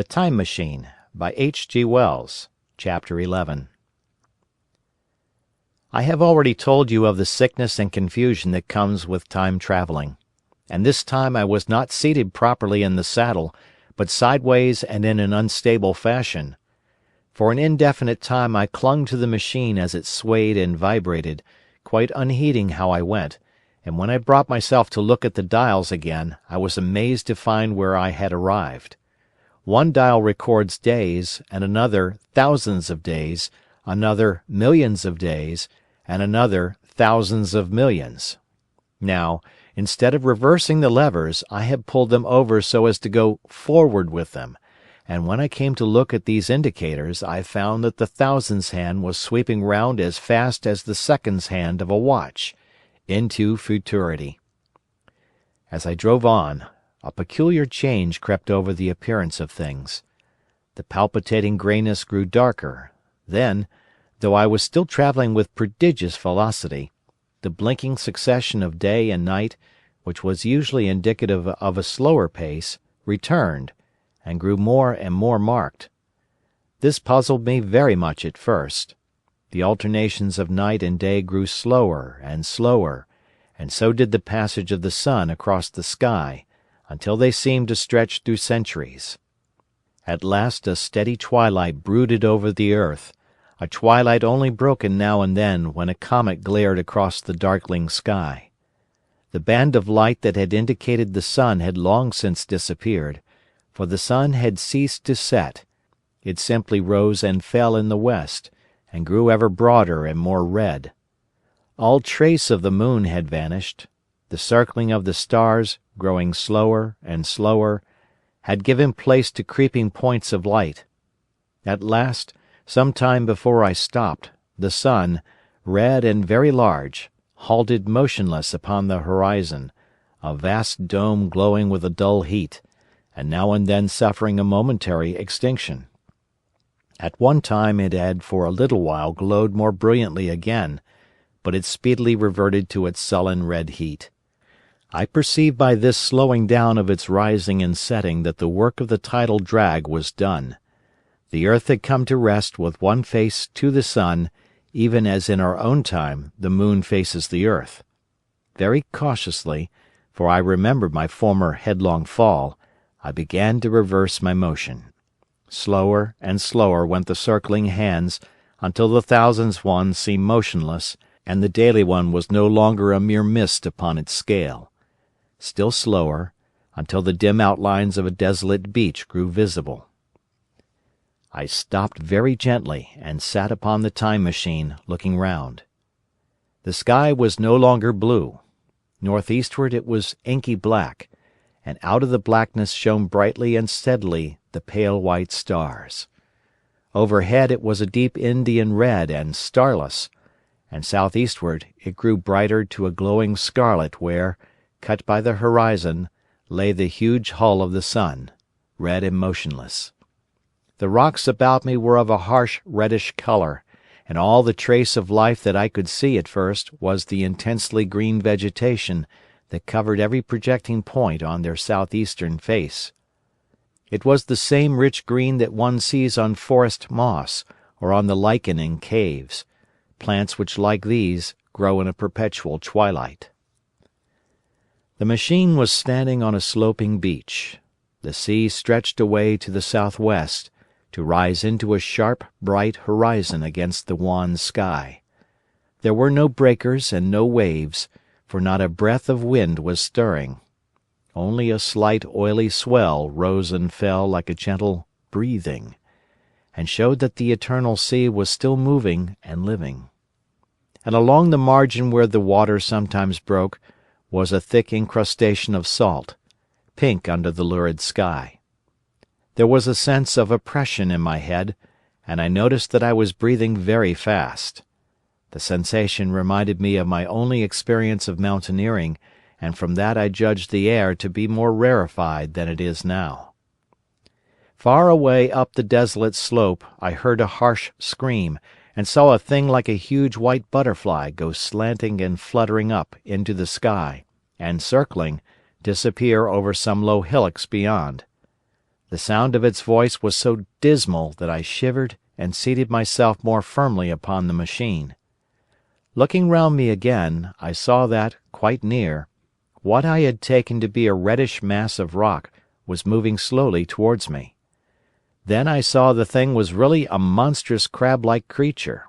The Time Machine, by H.G. Wells, Chapter 11. I have already told you of the sickness and confusion that comes with time traveling, and this time I was not seated properly in the saddle, but sideways and in an unstable fashion. For an indefinite time I clung to the machine as it swayed and vibrated, quite unheeding how I went, and when I brought myself to look at the dials again, I was amazed to find where I had arrived. One dial records days, and another thousands of days, another millions of days, and another thousands of millions. Now, instead of reversing the levers, I had pulled them over so as to go forward with them, and when I came to look at these indicators, I found that the thousands hand was sweeping round as fast as the seconds hand of a watch, into futurity. As I drove on, a peculiar change crept over the appearance of things. The palpitating greyness grew darker. Then, though I was still travelling with prodigious velocity, the blinking succession of day and night, which was usually indicative of a slower pace, returned, and grew more and more marked. This puzzled me very much at first. The alternations of night and day grew slower, and so did the passage of the sun across the sky, until they seemed to stretch through centuries. At last a steady twilight brooded over the earth, a twilight only broken now and then when a comet glared across the darkling sky. The band of light that had indicated the sun had long since disappeared, for the sun had ceased to set. It simply rose and fell in the west, and grew ever broader and more red. All trace of the moon had vanished. The circling of the stars, growing slower and slower, had given place to creeping points of light. At last, some time before I stopped, the sun, red and very large, halted motionless upon the horizon, a vast dome glowing with a dull heat, and now and then suffering a momentary extinction. At one time it had for a little while glowed more brilliantly again, but it speedily reverted to its sullen red heat. I perceived by this slowing down of its rising and setting that the work of the tidal drag was done. The earth had come to rest with one face to the sun, even as in our own time the moon faces the earth. Very cautiously, for I remembered my former headlong fall, I began to reverse my motion. Slower and slower went the circling hands until the thousands one seemed motionless, and the daily one was no longer a mere mist upon its scale. Still slower, until the dim outlines of a desolate beach grew visible. I stopped very gently and sat upon the time machine, looking round. The sky was no longer blue. Northeastward it was inky black, and out of the blackness shone brightly and steadily the pale white stars. Overhead it was a deep Indian red and starless, and southeastward it grew brighter to a glowing scarlet where, cut by the horizon, lay the huge hull of the sun, red and motionless. The rocks about me were of a harsh reddish colour, and all the trace of life that I could see at first was the intensely green vegetation that covered every projecting point on their southeastern face. It was the same rich green that one sees on forest moss or on the lichen in caves, plants which like these grow in a perpetual twilight. The machine was standing on a sloping beach. The sea stretched away to the southwest, to rise into a sharp, bright horizon against the wan sky. There were no breakers and no waves, for not a breath of wind was stirring. Only a slight oily swell rose and fell like a gentle breathing, and showed that the eternal sea was still moving and living. And along the margin where the water sometimes broke, was a thick incrustation of salt, pink under the lurid sky. There was a sense of oppression in my head, and I noticed that I was breathing very fast. The sensation reminded me of my only experience of mountaineering, and from that I judged the air to be more rarefied than it is now. Far away up the desolate slope I heard a harsh scream, and saw a thing like a huge white butterfly go slanting and fluttering up into the sky, and circling, disappear over some low hillocks beyond. The sound of its voice was so dismal that I shivered and seated myself more firmly upon the machine. Looking round me again, I saw that, quite near, what I had taken to be a reddish mass of rock was moving slowly towards me. Then I saw the thing was really a monstrous crab-like creature.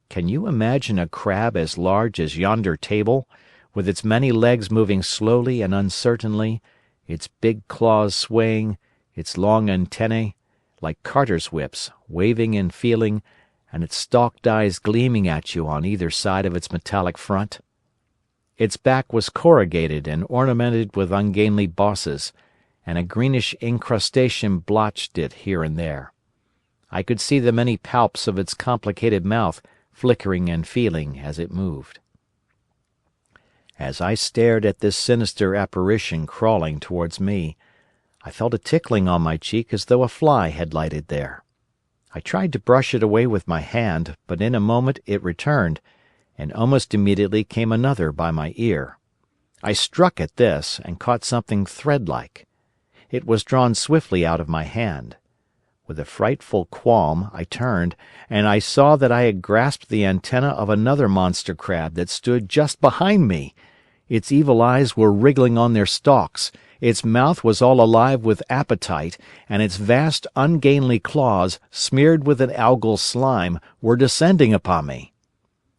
Can you imagine a crab as large as yonder table, with its many legs moving slowly and uncertainly, its big claws swaying, its long antennae, like carters' whips, waving and feeling, and its stalked eyes gleaming at you on either side of its metallic front? Its back was corrugated and ornamented with ungainly bosses, and a greenish incrustation blotched it here and there. I could see the many palps of its complicated mouth flickering and feeling as it moved. As I stared at this sinister apparition crawling towards me, I felt a tickling on my cheek as though a fly had lighted there. I tried to brush it away with my hand, but in a moment it returned, and almost immediately came another by my ear. I struck at this, and caught something thread-like. It was drawn swiftly out of my hand. With a frightful qualm I turned, and I saw that I had grasped the antenna of another monster crab that stood just behind me. Its evil eyes were wriggling on their stalks, its mouth was all alive with appetite, and its vast ungainly claws, smeared with an algal slime, were descending upon me.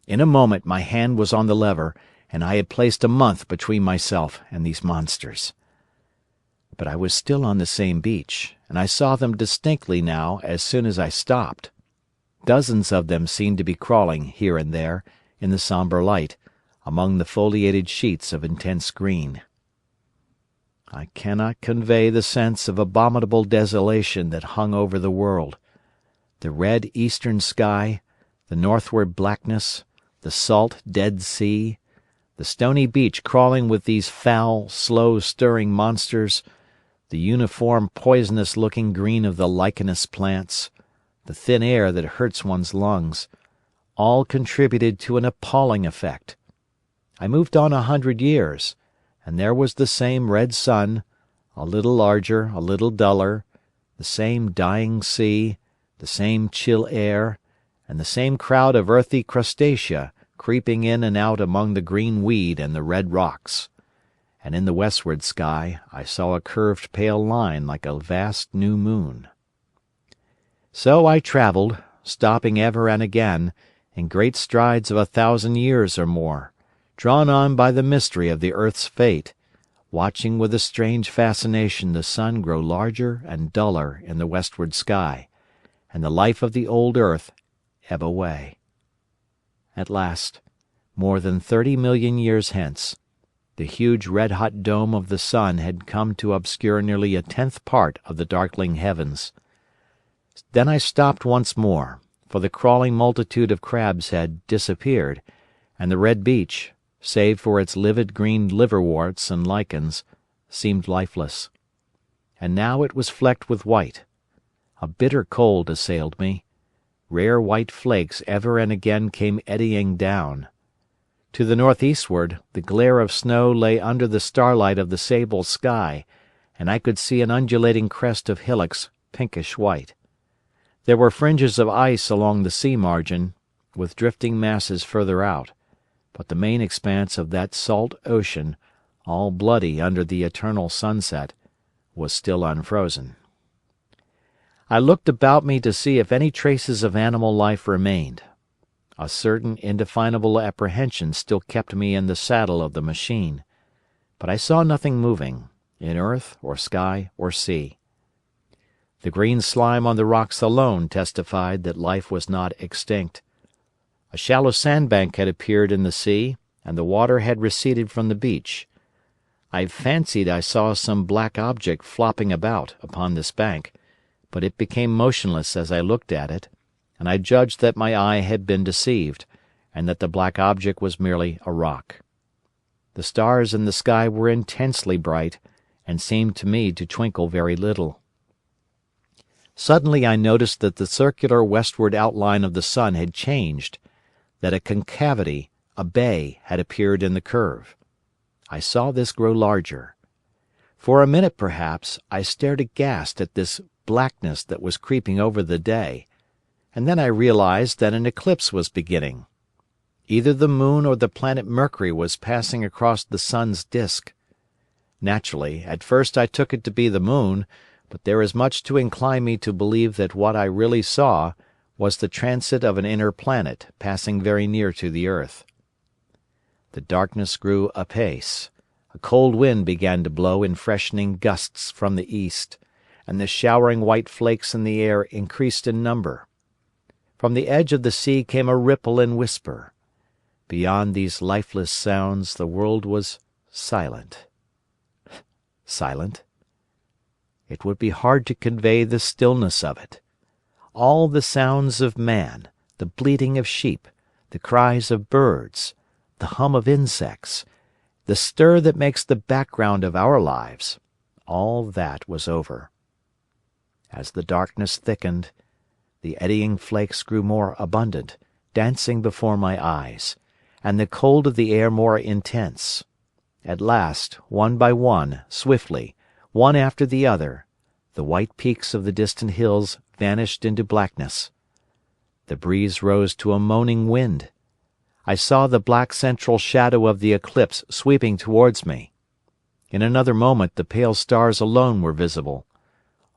In a moment my hand was on the lever, and I had placed a month between myself and these monsters. But I was still on the same beach, and I saw them distinctly now as soon as I stopped. Dozens of them seemed to be crawling here and there, in the sombre light, among the foliated sheets of intense green. I cannot convey the sense of abominable desolation that hung over the world. The red eastern sky, the northward blackness, the salt Dead Sea, the stony beach crawling with these foul, slow-stirring monsters, the uniform poisonous-looking green of the lichenous plants, the thin air that hurts one's lungs, all contributed to an appalling effect. I moved on 100 years, and there was the same red sun, a little larger, a little duller, the same dying sea, the same chill air, and the same crowd of earthy crustacea creeping in and out among the green weed and the red rocks. And in the westward sky I saw a curved pale line like a vast new moon. So I travelled, stopping ever and again, in great strides of 1,000 years or more, drawn on by the mystery of the earth's fate, watching with a strange fascination the sun grow larger and duller in the westward sky, and the life of the old earth ebb away. At last, more than 30 million years hence, the huge red-hot dome of the sun had come to obscure nearly a 10th part of the darkling heavens. Then I stopped once more, for the crawling multitude of crabs had disappeared, and the red beach, save for its livid green liverworts and lichens, seemed lifeless. And now it was flecked with white. A bitter cold assailed me. Rare white flakes ever and again came eddying down. To the northeastward, the glare of snow lay under the starlight of the sable sky, and I could see an undulating crest of hillocks, pinkish white. There were fringes of ice along the sea margin, with drifting masses further out, but the main expanse of that salt ocean, all bloody under the eternal sunset, was still unfrozen. I looked about me to see if any traces of animal life remained. A certain indefinable apprehension still kept me in the saddle of the machine, but I saw nothing moving, in earth or sky or sea. The green slime on the rocks alone testified that life was not extinct. A shallow sandbank had appeared in the sea, and the water had receded from the beach. I fancied I saw some black object flopping about upon this bank, but it became motionless as I looked at it, and I judged that my eye had been deceived, and that the black object was merely a rock. The stars in the sky were intensely bright, and seemed to me to twinkle very little. Suddenly I noticed that the circular westward outline of the sun had changed, that a concavity, a bay, had appeared in the curve. I saw this grow larger. For a minute, perhaps, I stared aghast at this blackness that was creeping over the day, and then I realized that an eclipse was beginning. Either the moon or the planet Mercury was passing across the sun's disk. Naturally, at first I took it to be the moon, but there is much to incline me to believe that what I really saw was the transit of an inner planet passing very near to the earth. The darkness grew apace. A cold wind began to blow in freshening gusts from the east, and the showering white flakes in the air increased in number. From the edge of the sea came a ripple and whisper. Beyond these lifeless sounds the world was silent. Silent? It would be hard to convey the stillness of it. All the sounds of man, the bleating of sheep, the cries of birds, the hum of insects, the stir that makes the background of our lives, all that was over. As the darkness thickened, the eddying flakes grew more abundant, dancing before my eyes, and the cold of the air more intense. At last, one by one, swiftly, one after the other, the white peaks of the distant hills vanished into blackness. The breeze rose to a moaning wind. I saw the black central shadow of the eclipse sweeping towards me. In another moment the pale stars alone were visible.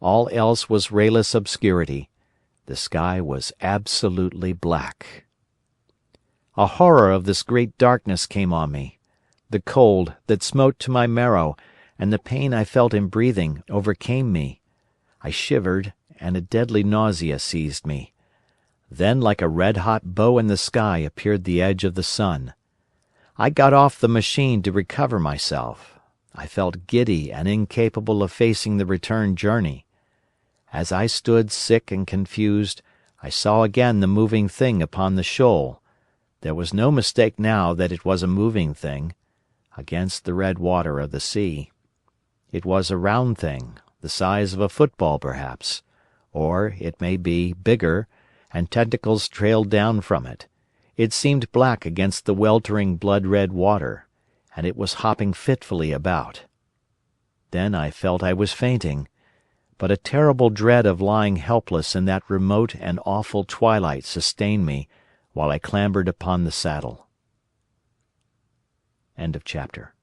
All else was rayless obscurity. The sky was absolutely black. A horror of this great darkness came on me. The cold that smote to my marrow, and the pain I felt in breathing, overcame me. I shivered, and a deadly nausea seized me. Then like a red-hot bow in the sky appeared the edge of the sun. I got off the machine to recover myself. I felt giddy and incapable of facing the return journey. As I stood sick and confused, I saw again the moving thing upon the shoal. There was no mistake now that it was a moving thing, against the red water of the sea. It was a round thing, the size of a football perhaps, or, it may be, bigger, and tentacles trailed down from it. It seemed black against the weltering blood-red water, and it was hopping fitfully about. Then I felt I was fainting, but a terrible dread of lying helpless in that remote and awful twilight sustained me while I clambered upon the saddle. End of chapter.